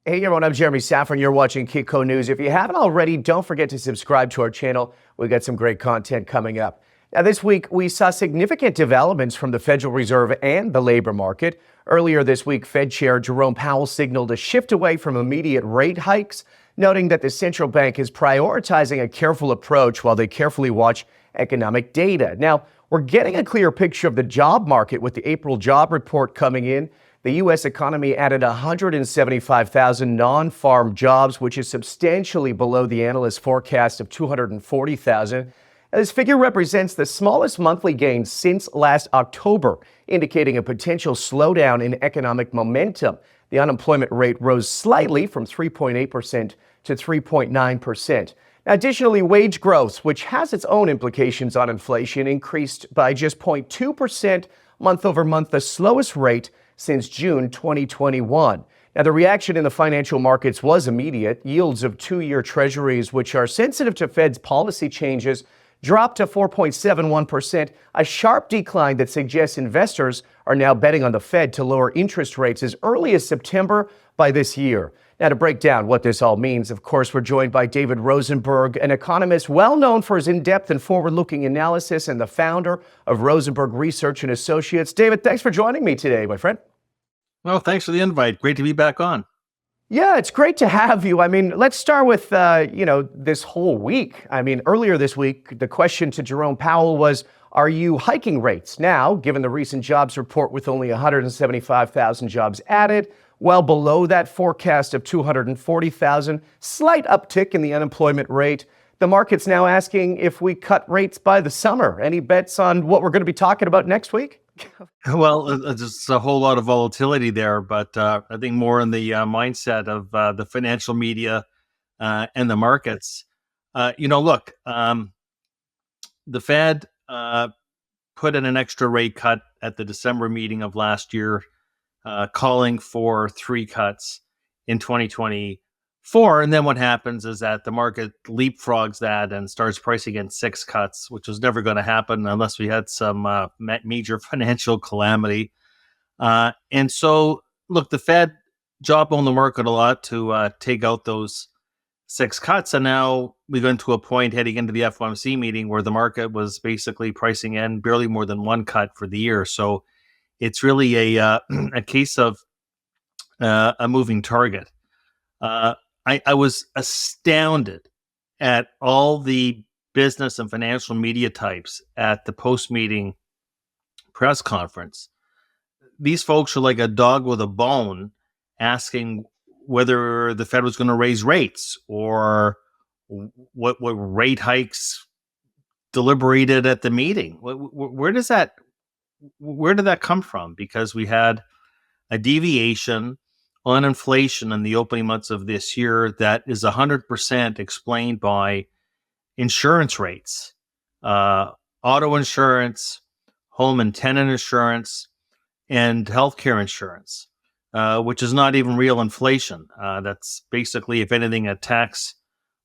Hey everyone, I'm Jeremy Szafron. You're watching Kitco News. If you haven't already, don't forget to subscribe to our channel. We've got some great content coming up. Now, this week, we saw significant developments from the Federal Reserve and the labor market. Earlier this week, Fed Chair Jerome Powell signaled a shift away from immediate rate hikes, noting that the central bank is prioritizing a careful approach while they carefully watch economic data. Now, we're getting a clear picture of the job market with the April job report coming in. The U.S. economy added 175,000 non-farm jobs, which is substantially below the analyst forecast of 240,000. This figure represents the smallest monthly gain since last October, indicating a potential slowdown in economic momentum. The unemployment rate rose slightly from 3.8% to 3.9%. Now, additionally, wage growth, which has its own implications on inflation, increased by just 0.2% month over month, the slowest rate since June 2021. Now, the reaction in the financial markets was immediate. Yields of two-year treasuries, which are sensitive to Fed's policy changes, dropped to 4.71%, a sharp decline that suggests investors are now betting on the Fed to lower interest rates as early as September by this year. Now, to break down what this all means, of course, we're joined by David Rosenberg, an economist well known for his in-depth and forward-looking analysis and the founder of Rosenberg Research and Associates. David, thanks for joining me today, my friend. Well, thanks for the invite. Great to be back on. Yeah, it's great to have you. I mean, let's start with, this whole week. I mean, earlier this week, the question to Jerome Powell was, are you hiking rates? Now, given the recent jobs report with only 175,000 jobs added, well below that forecast of 240,000, slight uptick in the unemployment rate. The market's now asking if we cut rates by the summer. Any bets on what we're going to be talking about next week? Well, there's a whole lot of volatility there, but I think more in the mindset of the financial media and the markets. Look, the Fed put in an extra rate cut at the December meeting of last year, calling for 3 cuts in 2024. And then what happens is that the market leapfrogs that and starts pricing in 6 cuts, which was never going to happen unless we had some major financial calamity. And so, look, the Fed job on the market a lot to take out those 6 cuts. And now we got into a point heading into the FOMC meeting where the market was basically pricing in barely more than 1 cut for the year. So it's really a case of a moving target. I was astounded at all the business and financial media types at the post-meeting press conference. These folks are like a dog with a bone asking whether the Fed was going to raise rates or what rate hikes deliberated at the meeting. Where did that come from? Because we had a deviation on inflation in the opening months of this year that is 100% explained by insurance rates, auto insurance, home and tenant insurance, and healthcare insurance, which is not even real inflation. That's basically, if anything, a tax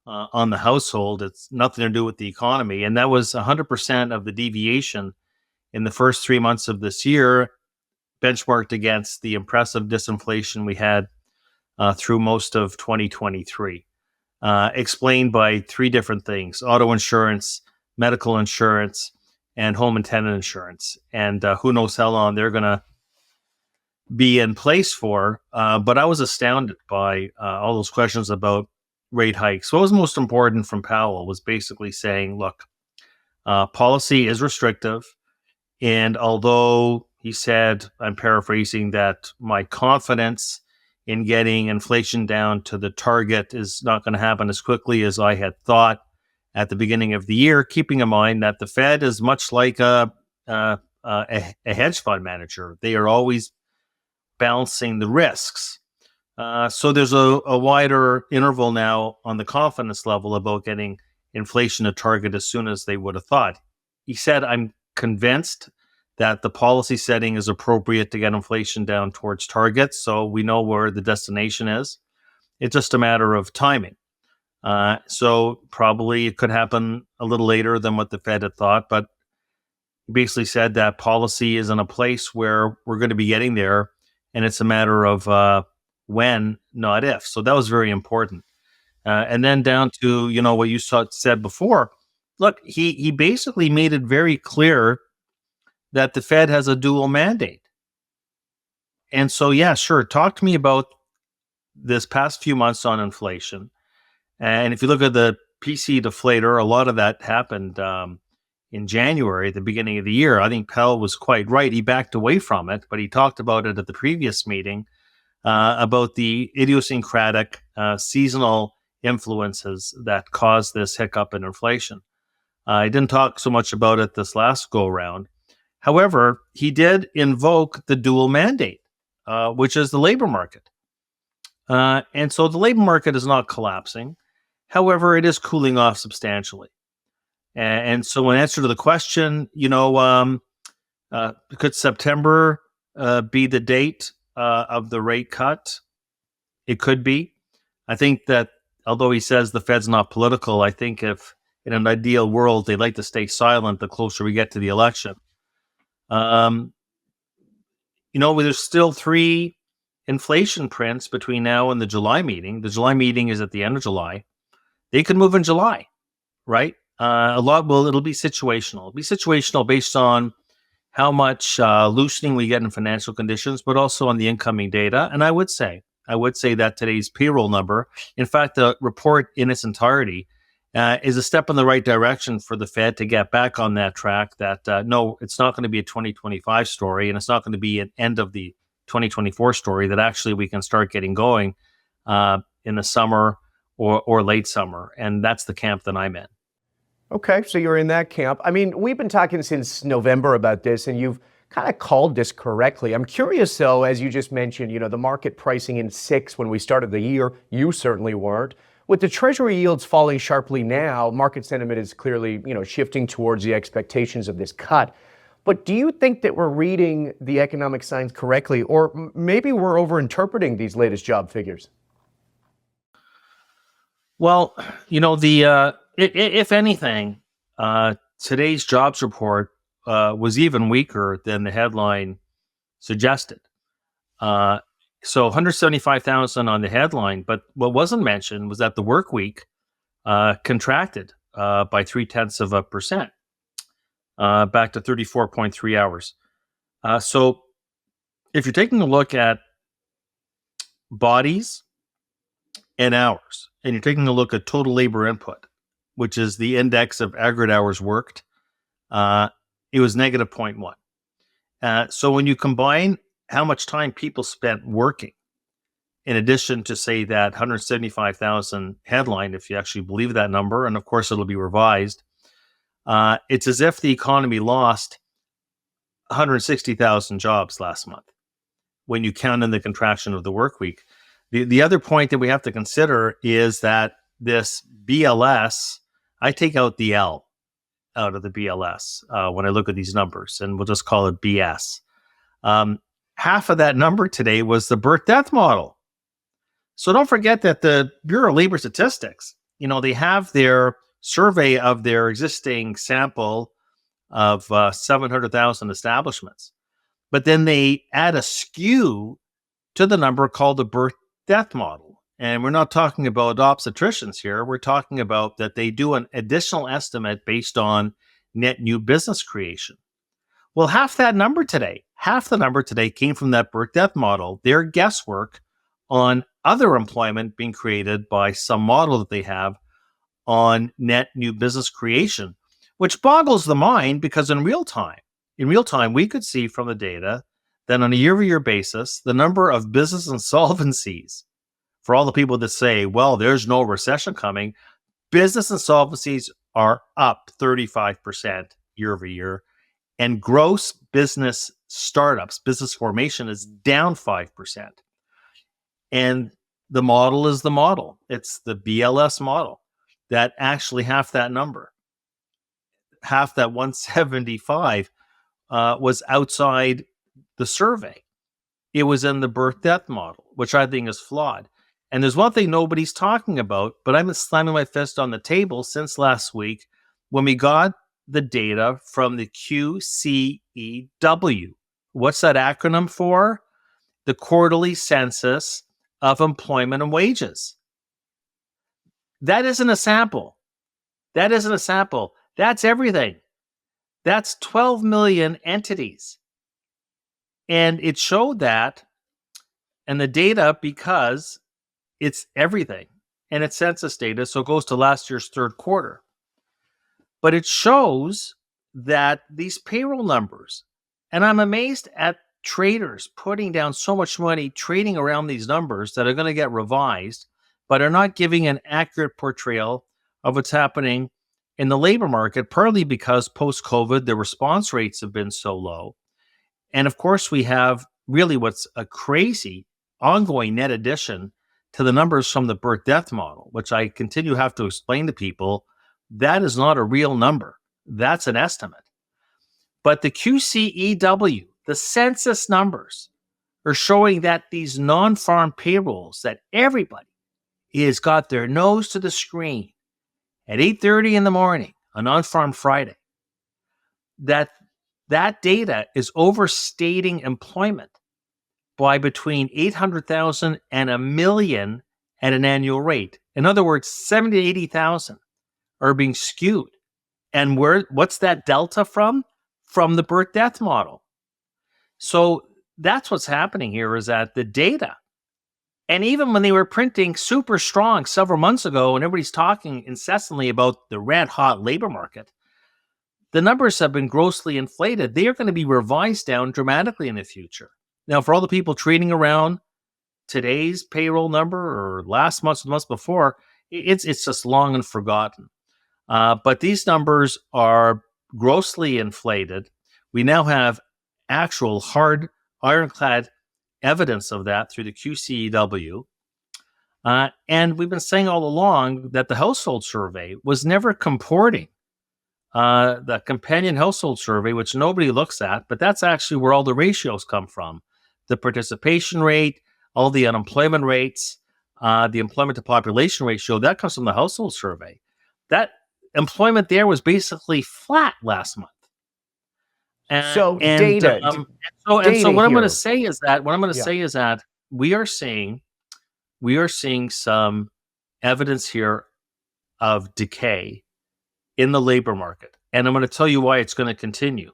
on the household. It's nothing to do with the economy. And that was 100% of the deviation in the first 3 months of this year, benchmarked against the impressive disinflation we had through most of 2023, explained by 3 different things: auto insurance, medical insurance, and home and tenant insurance. And who knows how long they're going to be in place for. But I was astounded by all those questions about rate hikes. What was most important from Powell was basically saying, look, policy is restrictive. And although he said, I'm paraphrasing, that my confidence in getting inflation down to the target is not going to happen as quickly as I had thought at the beginning of the year, keeping in mind that the Fed is much like a hedge fund manager. They are always balancing the risks. So there's a wider interval now on the confidence level about getting inflation to target as soon as they would have thought. He said, I'm convinced that the policy setting is appropriate to get inflation down towards target, so we know where the destination is. It's just a matter of timing. So probably it could happen a little later than what the Fed had thought, but he basically said that policy is in a place where we're going to be getting there, and it's a matter of when, not if. So that was very important. And then down to, what you said before. Look, he basically made it very clear that the Fed has a dual mandate. And so, yeah, sure. Talk to me about this past few months on inflation. And if you look at the PC deflator, a lot of that happened in January, at the beginning of the year. I think Powell was quite right. He backed away from it, but he talked about it at the previous meeting about the idiosyncratic seasonal influences that caused this hiccup in inflation. I didn't talk so much about it this last go round. However, he did invoke the dual mandate, which is the labor market. And so the labor market is not collapsing. However, it is cooling off substantially. And so in answer to the question, could September be the date of the rate cut? It could be. I think that although he says the Fed's not political, I think if in an ideal world, they'd like to stay silent the closer we get to the election. There's still 3 inflation prints between now and the July meeting. The July meeting is at the end of July. They could move in July, right? It'll be situational. It'll be situational based on how much loosening we get in financial conditions, but also on the incoming data. And I would say that today's payroll number, in fact, the report in its entirety, is a step in the right direction for the Fed to get back on that track that, no, it's not going to be a 2025 story, and it's not going to be an end of the 2024 story, that actually we can start getting going in the summer or late summer. And that's the camp that I'm in. Okay, so you're in that camp. I mean, we've been talking since November about this, and you've kind of called this correctly. I'm curious, though, as you just mentioned, the market pricing in 6 when we started the year, you certainly weren't. With the Treasury yields falling sharply now, market sentiment is clearly, shifting towards the expectations of this cut. But do you think that we're reading the economic signs correctly, or maybe we're overinterpreting these latest job figures? Well, if anything, today's jobs report was even weaker than the headline suggested. So 175,000 on the headline, but what wasn't mentioned was that the work week contracted by 0.3%, back to 34.3 hours. So if you're taking a look at bodies and hours, and you're taking a look at total labor input, which is the index of aggregate hours worked, it was negative 0.1. So when you combine how much time people spent working, in addition to, say, that 175,000 headline, if you actually believe that number, and of course it'll be revised, it's as if the economy lost 160,000 jobs last month when you count in the contraction of the work week. The other point that we have to consider is that this BLS, I take out the L out of the BLS when I look at these numbers, and we'll just call it BS. Half of that number today was the birth-death model. So don't forget that the Bureau of Labor Statistics, they have their survey of their existing sample of 700,000 establishments. But then they add a skew to the number called the birth-death model. And we're not talking about obstetricians here. We're talking about that they do an additional estimate based on net new business creation. Well, half the number today came from that birth-death model, their guesswork on other employment being created by some model that they have on net new business creation, which boggles the mind because in real time, we could see from the data that on a year-over-year basis, the number of business insolvencies, for all the people that say, well, there's no recession coming, business insolvencies are up 35% year over year. And gross business startups, business formation is down 5%. And the model is the model. It's the BLS model that actually half that number, half that 175 was outside the survey. It was in the birth-death model, which I think is flawed. And there's one thing nobody's talking about, but I've been slamming my fist on the table since last week when we got the data from the QCEW. What's that acronym for? The Quarterly Census of employment and wages. That isn't a sample. That isn't a sample. That's everything. That's 12 million entities. And it showed that, and the data, because it's everything, and it's census data, so it goes to last year's third quarter. But it shows that these payroll numbers, and I'm amazed at traders putting down so much money trading around these numbers that are going to get revised, but are not giving an accurate portrayal of what's happening in the labor market, partly because post-COVID, the response rates have been so low. And of course, we have really what's a crazy ongoing net addition to the numbers from the birth-death model, which I continue to have to explain to people. That is not a real number. That's an estimate. But the QCEW, the census numbers, are showing that these non-farm payrolls that everybody has got their nose to the screen at 8:30 in the morning, a non-farm Friday, that data is overstating employment by between 800,000 and 1 million at an annual rate. In other words, 70,000 to 80,000 are being skewed. And what's that delta from? From the birth-death model. So that's what's happening here, is that the data, and even when they were printing super strong several months ago, and everybody's talking incessantly about the red-hot labor market, the numbers have been grossly inflated. They are going to be revised down dramatically in the future. Now, for all the people trading around today's payroll number or last month's, the month before, it's just long and forgotten. But these numbers are grossly inflated. We now have actual hard, ironclad evidence of that through the QCEW. And we've been saying all along that the household survey was never comporting. The companion household survey, which nobody looks at, but that's actually where all the ratios come from. The participation rate, all the unemployment rates, the employment to population ratio, that comes from the household survey. That employment there was basically flat last month. So data. So what I'm going to say is that we are seeing some evidence here of decay in the labor market, and I'm going to tell you why it's going to continue.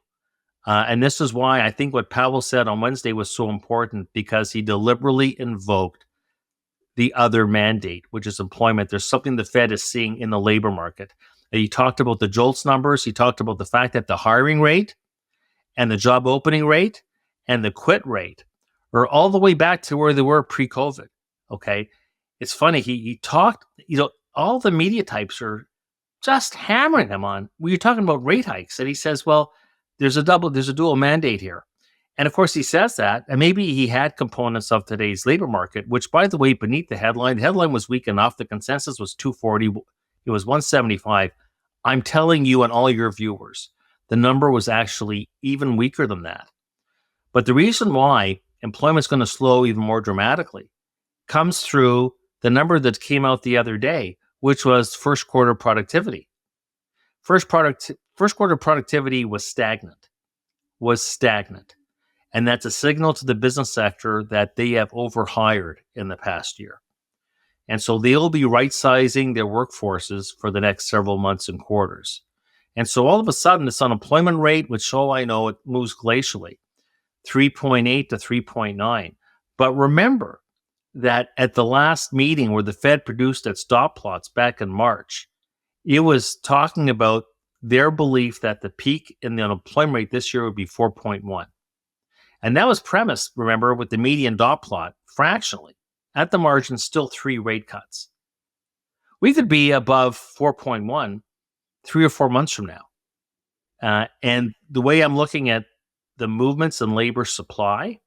And this is why I think what Powell said on Wednesday was so important, because he deliberately invoked the other mandate, which is employment. There's something the Fed is seeing in the labor market. And he talked about the JOLTS numbers. He talked about the fact that the hiring rate and the job opening rate and the quit rate are all the way back to where they were pre-COVID. Okay. It's funny. He talked, all the media types are just hammering him on, you're talking about rate hikes. And he says, well, there's a dual mandate here. And of course he says that, and maybe he had components of today's labor market, which, by the way, beneath the headline was weak enough. The consensus was 240. It was 175. I'm telling you and all your viewers, the number was actually even weaker than that. But the reason why employment's going to slow even more dramatically comes through the number that came out the other day, which was first quarter productivity. First quarter productivity was stagnant. And that's a signal to the business sector that they have overhired in the past year. And so they'll be right-sizing their workforces for the next several months and quarters. And so all of a sudden, this unemployment rate, which I know it moves glacially, 3.8 to 3.9. But remember that at the last meeting where the Fed produced its dot plots back in March, it was talking about their belief that the peak in the unemployment rate this year would be 4.1. And that was premised, remember, with the median dot plot fractionally. At the margin, still 3 rate cuts. We could be above 4.1 3 or 4 months from now. And the way I'm looking at the movements in labor supply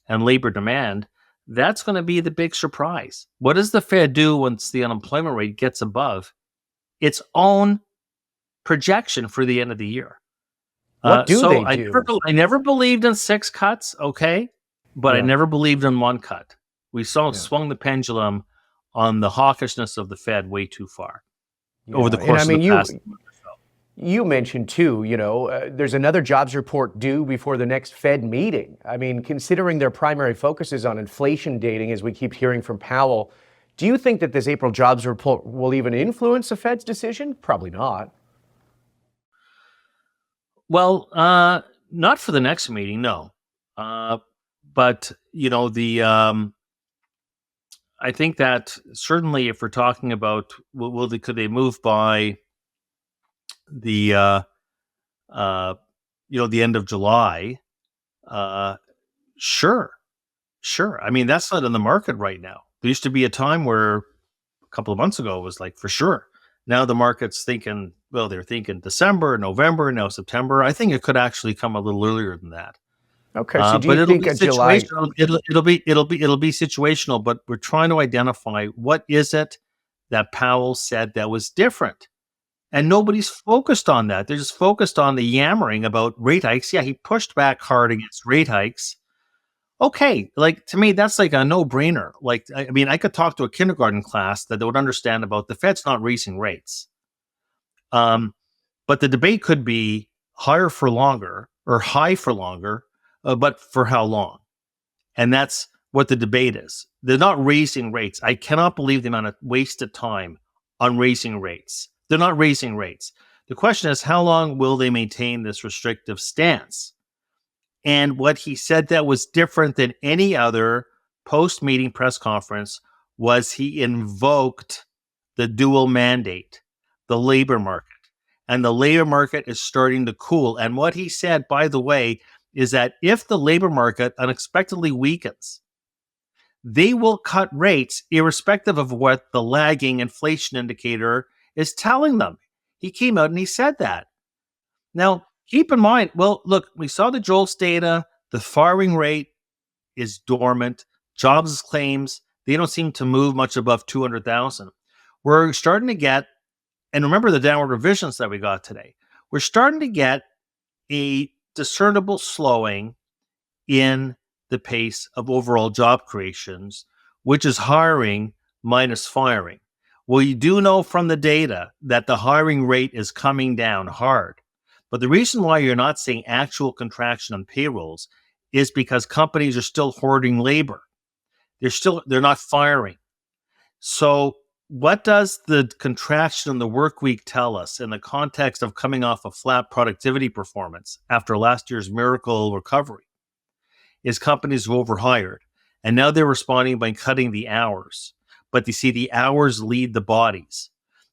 and labor demand, that's going to be the big surprise. What does the Fed do once the unemployment rate gets above its own projection for the end of the year? What do they do? I never believed in 6 cuts, okay? But I never believed in 1 cut. We swung the pendulum on the hawkishness of the Fed way too far over the course of the past month or so. You mentioned too, there's another jobs report due before the next Fed meeting. I mean, considering their primary focus is on inflation dating, as we keep hearing from Powell, do you think that this April jobs report will even influence the Fed's decision? Probably not. Well, not for the next meeting, no. But I think that certainly, if we're talking about could they move by the the end of July? Sure, sure. I mean, that's not in the market right now. There used to be a time where a couple of months ago it was like for sure. Now the market's thinking, well, they're thinking December, November, now September. I think it could actually come a little earlier than that. Okay, so do But you it'll think be a July? situational. It'll be situational. But we're trying to identify what is it that Powell said that was different, and nobody's focused on that. They're just focused on the yammering about rate hikes. Yeah, he pushed back hard against rate hikes. Okay, like to me, that's like a no-brainer. Like, I mean, I could talk to a kindergarten class that they would understand about the Fed's not raising rates. But the debate could be higher for longer or high for longer, but for how long? And that's what the debate is. They're not raising rates. I cannot believe the amount of wasted time on raising rates. They're not raising rates. The question is, how long will they maintain this restrictive stance? And what he said that was different than any other post-meeting press conference was he invoked the dual mandate, the labor market. And the labor market is starting to cool. And what he said, by the way, is that if the labor market unexpectedly weakens, they will cut rates irrespective of what the lagging inflation indicator is telling them. He came out and he said that. Now, keep in mind, well, look, we saw the JOLTS data. The firing rate is dormant. Jobs claims, they don't seem to move much above 200,000. We're starting to get, and remember the downward revisions that we got today, we're starting to get a discernible slowing in the pace of overall job creations, which is hiring minus firing. Well, you do know from the data that the hiring rate is coming down hard. But the reason why you're not seeing actual contraction on payrolls is because companies are still hoarding labor. They're not firing. So what does the contraction in the work week tell us in the context of coming off a flat productivity performance after last year's miracle recovery? Is companies have overhired, and now they're responding by cutting the hours. But you see, the hours lead the bodies.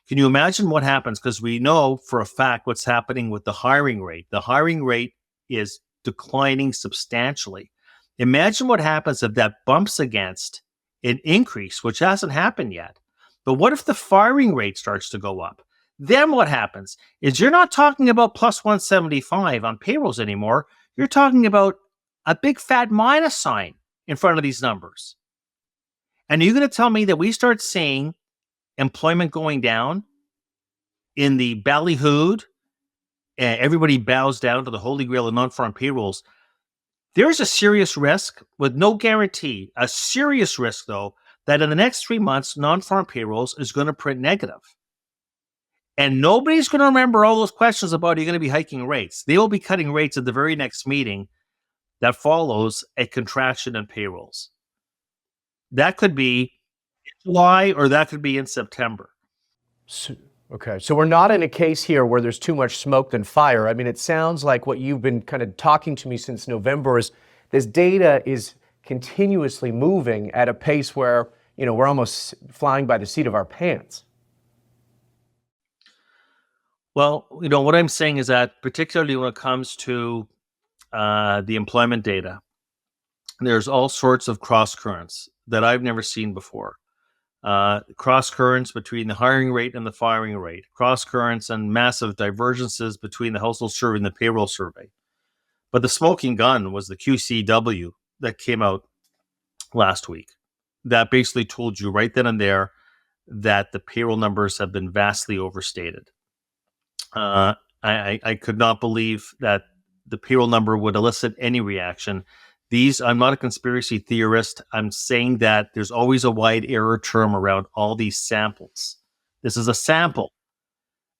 Can you imagine what happens? Because we know for a fact what's happening with the hiring rate. The hiring rate is declining substantially. Imagine what happens if that bumps against an increase, which hasn't happened yet. But what if the firing rate starts to go up? Then what happens is you're not talking about plus 175 on payrolls anymore. You're talking about a big fat minus sign in front of these numbers. And you're going to tell me that we start seeing employment going down in the ballyhooed, everybody bows down to the holy grail of non-farm payrolls. There's a serious risk with no guarantee, a serious risk though, that in the next 3 months, non-farm payrolls is going to print negative. And nobody's going to remember all those questions about are you going to be hiking rates. They will be cutting rates at the very next meeting that follows a contraction in payrolls. That could be in July or that could be in September. Okay, so we're not in a case here where there's too much smoke than fire. I mean, it sounds like what you've been kind of talking to me since November is this data is continuously moving at a pace where, we're almost flying by the seat of our pants. Well, what I'm saying is that particularly when it comes to the employment data, there's all sorts of cross currents that I've never seen before. Cross currents between the hiring rate and the firing rate, cross currents and massive divergences between the household survey and the payroll survey. But the smoking gun was the QCW that came out last week that basically told you right then and that the payroll numbers have been vastly overstated. I could not believe that the payroll number would elicit any reaction. I'm not a conspiracy theorist. I'm saying that there's always a wide error term around all these samples. This is a sample.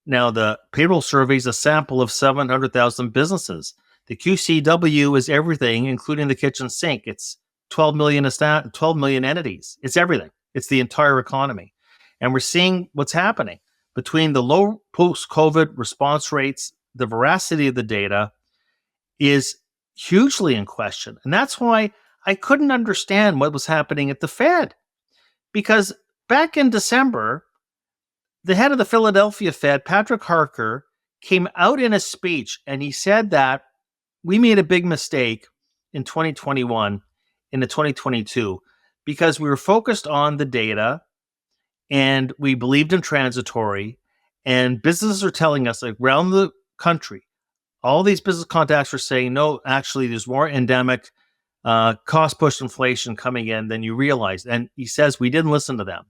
Now, the payroll survey is a sample of 700,000 businesses. The QCW is everything, including the kitchen sink. It's 12 million entities. It's everything. It's the entire economy. And we're seeing what's happening between the low post-COVID response rates, the veracity of the data is hugely in question. And that's why I couldn't understand what was happening at the Fed. Because back in December, the head of the Philadelphia Fed, Patrick Harker, came out in a speech and he said that we made a big mistake in 2021 into 2022 because we were focused on the data and we believed in transitory, and businesses are telling us, like, around the country, all these business contacts are saying, no, actually there's more endemic cost push inflation coming in than you realize. And he says we didn't listen to them.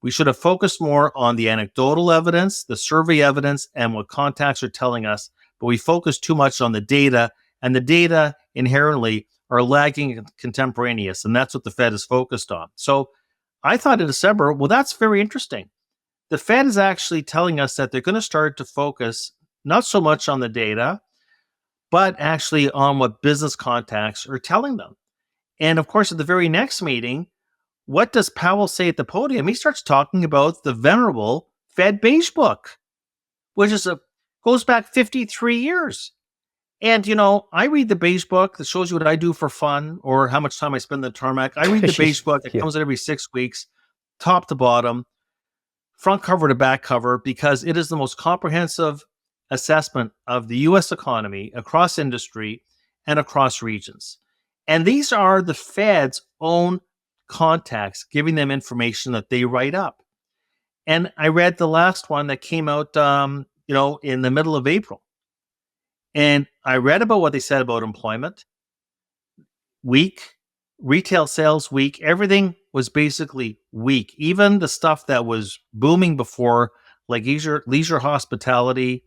We should have focused more on the anecdotal evidence, the survey evidence, and what contacts are telling us, but we focused too much on the data, and the data inherently are lagging and contemporaneous, and that's what the Fed is focused on. So I thought in December, well, that's very interesting. The Fed is actually telling us that they're going to start to focus not so much on the data, but actually on what business contacts are telling them. And of course, at the very next meeting, what does Powell say at the podium? He starts talking about the venerable Fed Beige Book, which goes back 53 years. And, I read the Beige Book that shows you what I do for fun or how much time I spend in the tarmac. I read the Beige Book that comes out every 6 weeks, top to bottom, front cover to back cover, because it is the most comprehensive assessment of the U.S. economy across industry and across regions. And these are the Fed's own contacts giving them information that they write up. And I read the last one that came out, in the middle of April. And I read about what they said about employment. Weak, retail sales weak, everything was basically weak. Even the stuff that was booming before, like leisure hospitality,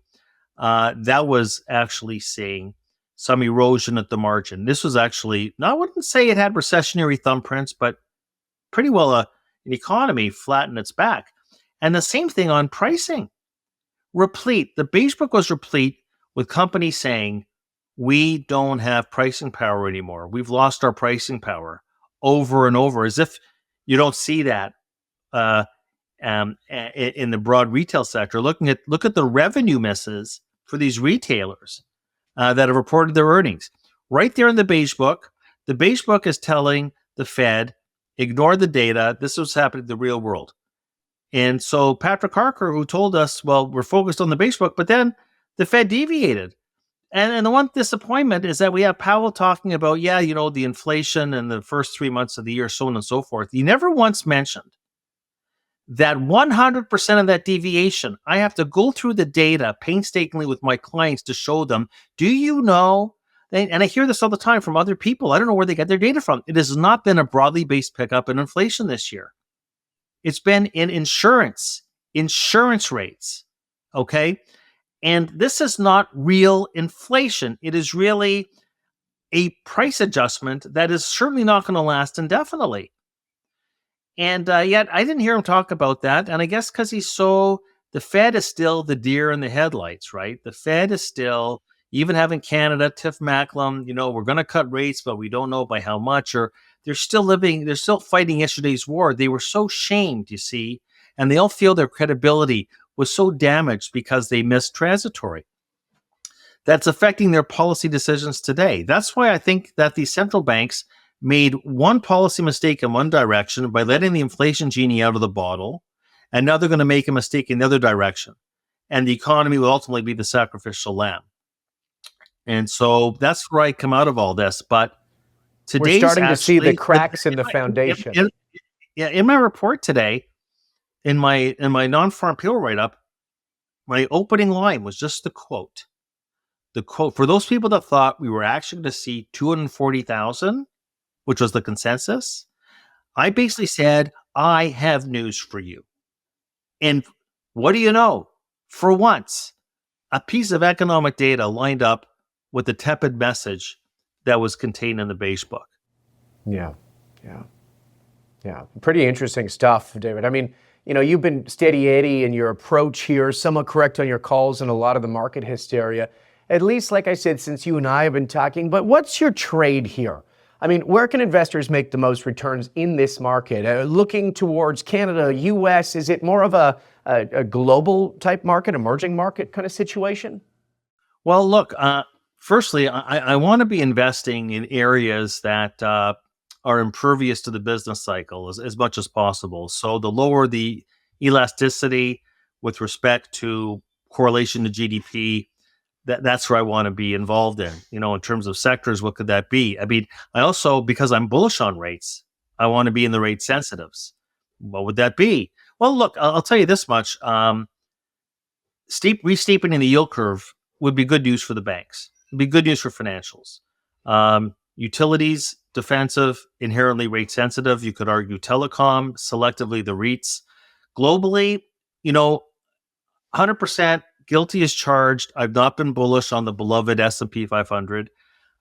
that was actually seeing some erosion at the margin. This was actually, I wouldn't say it had recessionary thumbprints, but pretty well an economy flattened its back. And the same thing on pricing. Replete. The Beige Book was replete with companies saying, we don't have pricing power anymore. We've lost our pricing power, over and over, as if you don't see that in the broad retail sector. Look at the revenue misses for these retailers that have reported their earnings. Right there in the Beige Book, the Beige Book is telling the Fed, ignore the data. This is what's happening in the real world. And so Patrick Harker, who told us, well, we're focused on the Beige Book, but then the Fed deviated. And the one disappointment is that we have Powell talking about, the inflation in the first 3 months of the year, so on and so forth. He never once mentioned that 100% of that deviation, I have to go through the data painstakingly with my clients to show them, do you know? And I hear this all the time from other people. I don't know where they get their data from. It has not been a broadly based pickup in inflation this year. It's been in insurance rates, okay? And this is not real inflation. It is really a price adjustment that is certainly not going to last indefinitely. And yet I didn't hear him talk about that. And I guess because the Fed is still the deer in the headlights, right? The Fed is still, even having Canada, Tiff Macklem, we're going to cut rates, but we don't know by how much. Or they're still fighting yesterday's war. They were so shamed, you see, and they all feel their credibility was so damaged because they missed transitory. That's affecting their policy decisions today. That's why I think that the central banks made one policy mistake in one direction by letting the inflation genie out of the bottle, and now they're going to make a mistake in the other direction. And the economy will ultimately be the sacrificial lamb. And so that's where I come out of all this. But we're starting to see the cracks in the foundation. In my report today, in my non-farm payroll write-up, my opening line was just the quote. The quote, for those people that thought we were actually going to see 240,000, which was the consensus, I basically said, I have news for you. And what do you know? For once, a piece of economic data lined up with the tepid message that was contained in the Beige Book. Yeah. Pretty interesting stuff, David. I mean, You've been steady Eddie in your approach here, somewhat correct on your calls and a lot of the market hysteria, at least, like I said, since you and I have been talking. But what's your trade here? I mean, where can investors make the most returns in this market? Looking towards Canada, US, is it more of a global type market, emerging market kind of situation? Well, look, firstly, I want to be investing in areas that are impervious to the business cycle as much as possible. So the lower the elasticity with respect to correlation to GDP, that's where I want to be involved in. In terms of sectors, what could that be? I mean, I also, because I'm bullish on rates, I want to be in the rate sensitives. What would that be? Well, look, I'll tell you this much. Resteepening the yield curve would be good news for the banks. It'd be good news for financials. Utilities, defensive, inherently rate sensitive. You could argue telecom, selectively the REITs. Globally, 100% guilty as charged. I've not been bullish on the beloved S&P 500.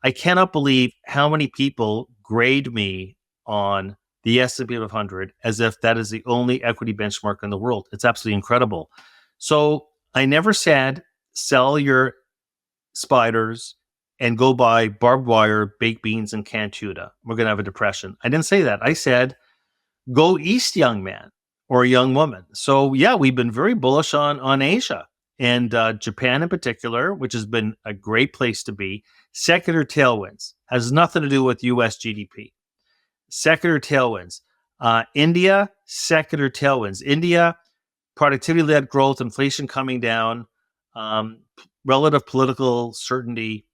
I cannot believe how many people grade me on the S&P 500 as if that is the only equity benchmark in the world. It's absolutely incredible. So I never said sell your spiders and go buy barbed wire, baked beans, and canned tuna. We're going to have a depression. I didn't say that. I said go east, young man or young woman. So yeah, we've been very bullish on Asia and Japan in particular, which has been a great place to be. Secular tailwinds has nothing to do with U.S. GDP. Secular tailwinds. India, secular tailwinds. India, productivity-led growth, inflation coming down, relative political certainty,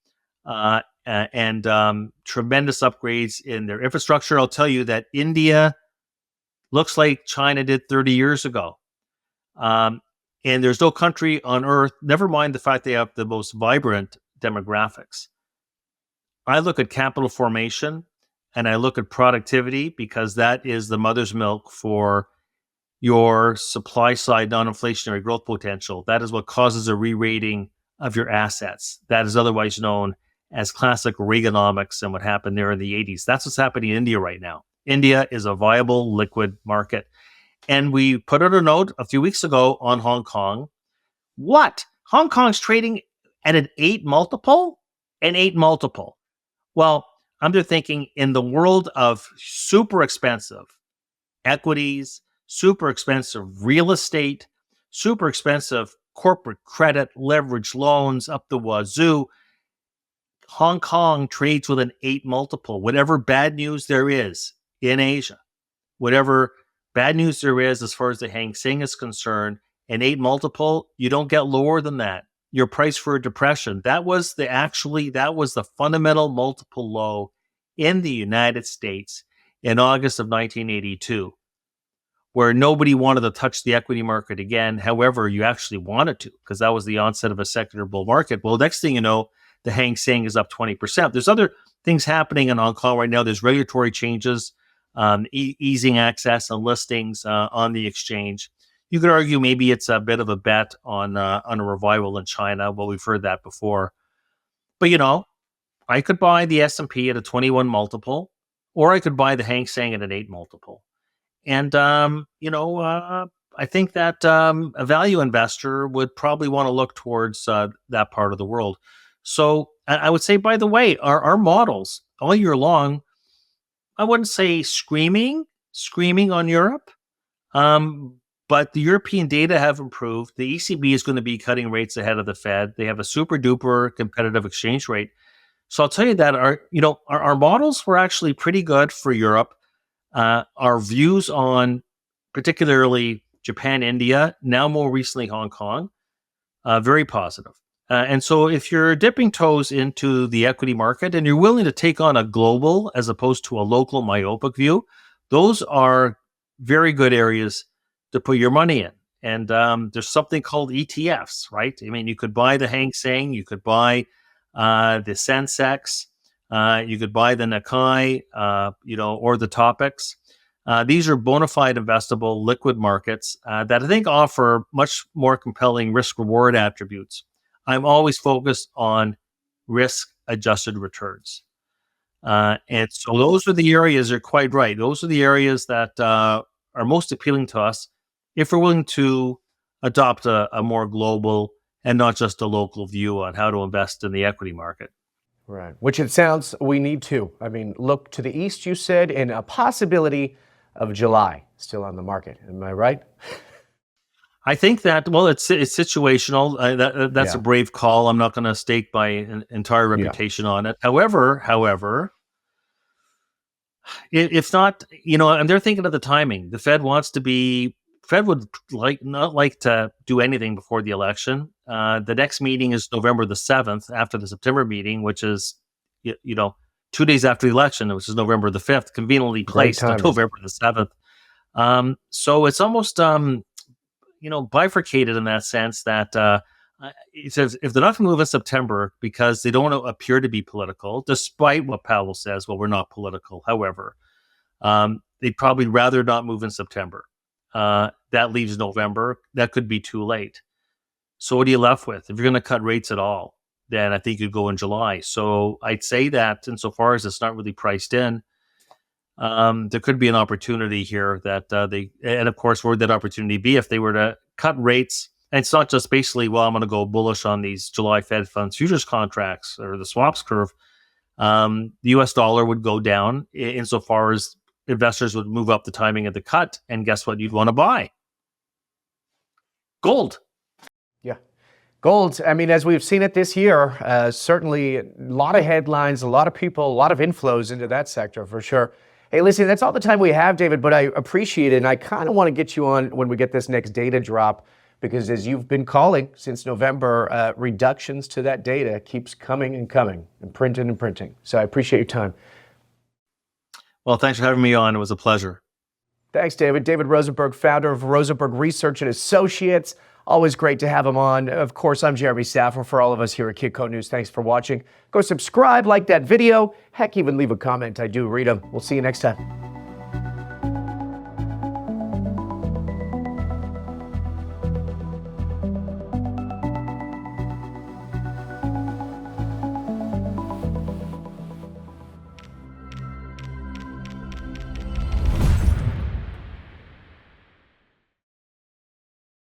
and tremendous upgrades in their infrastructure. I'll tell you that India looks like China did 30 years ago. And there's no country on earth, never mind the fact they have the most vibrant demographics. I look at capital formation and I look at productivity because that is the mother's milk for your supply side non-inflationary growth potential. That is what causes a re-rating of your assets. That is otherwise known as classic Reaganomics and what happened there in the 80s. That's what's happening in India right now. India is a viable liquid market. And we put out a note a few weeks ago on Hong Kong. What? Hong Kong's trading at an 8 multiple? An 8 multiple. Well, I'm just thinking in the world of super expensive equities, super expensive real estate, super expensive corporate credit, leverage loans up the wazoo, Hong Kong trades with an 8 multiple. Whatever bad news there is in Asia, whatever bad news there is as far as the Hang Seng is concerned, an 8 multiple, you don't get lower than that. Your price for a depression. That was the fundamental multiple low in the United States in August of 1982, where nobody wanted to touch the equity market again. However, you actually wanted to, because that was the onset of a secular bull market. Well, next thing you know, the Hang Seng is up 20%. There's other things happening in Hong Kong right now. There's regulatory changes, easing access and listings on the exchange. You could argue maybe it's a bit of a bet on a revival in China. Well, we've heard that before. But, I could buy the S&P at a 21 multiple, or I could buy the Hang Seng at an 8 multiple. And, I think that a value investor would probably want to look towards that part of the world. So I would say, by the way, our models all year long, I wouldn't say screaming on Europe, but the European data have improved. The ECB is going to be cutting rates ahead of the Fed. They have a super duper competitive exchange rate. So I'll tell you that our models were actually pretty good for Europe. Our views on particularly Japan, India, now more recently Hong Kong, very positive. And so if you're dipping toes into the equity market and you're willing to take on a global as opposed to a local myopic view, those are very good areas to put your money in. And theres something called ETFs, right? I mean, you could buy the Hang Seng, you could buy the Sensex, you could buy the Nikkei, or the Topics. These are bona fide investable liquid markets that I think offer much more compelling risk-reward attributes. I'm always focused on risk-adjusted returns. And so those are the areas, you're quite right. Those are the areas that are most appealing to us if we're willing to adopt a more global and not just a local view on how to invest in the equity market. Right. Which it sounds we need to. I mean, look to the east, you said, and a possibility of July still on the market. Am I right? I think that, well, it's situational. That's a brave call. I'm not going to stake my entire reputation on it. However, it's not, and they're thinking of the timing. The Fed would not like to do anything before the election. The next meeting is November the 7th after the September meeting, which is, 2 days after the election, which is November the 5th, conveniently placed on November the 7th. So it's almost, bifurcated in that sense that it says if they're not going to move in September because they don't want to appear to be political, despite what Powell says, well, we're not political. However, they'd probably rather not move in September. That leaves November. That could be too late. So what are you left with? If you're going to cut rates at all, then I think you'd go in July. So I'd say that insofar as it's not really priced in, there could be an opportunity here that and of course, where would that opportunity be if they were to cut rates? And it's not just basically, well, I'm going to go bullish on these July Fed funds futures contracts or the swaps curve. The US dollar would go down insofar as investors would move up the timing of the cut. And guess what you'd want to buy? Gold. Yeah. Gold, I mean, as we've seen it this year, certainly a lot of headlines, a lot of people, a lot of inflows into that sector for sure. Hey, listen, that's all the time we have, David, but I appreciate it. And I kind of want to get you on when we get this next data drop, because as you've been calling since November, reductions to that data keeps coming and coming and printing and printing. So I appreciate your time. Well, thanks for having me on. It was a pleasure. Thanks, David. David Rosenberg, founder of Rosenberg Research and Associates. Always great to have him on. Of course, I'm Jeremy Szafron. For all of us here at Kitco News, thanks for watching. Go subscribe, like that video. Heck, even leave a comment. I do read them. We'll see you next time.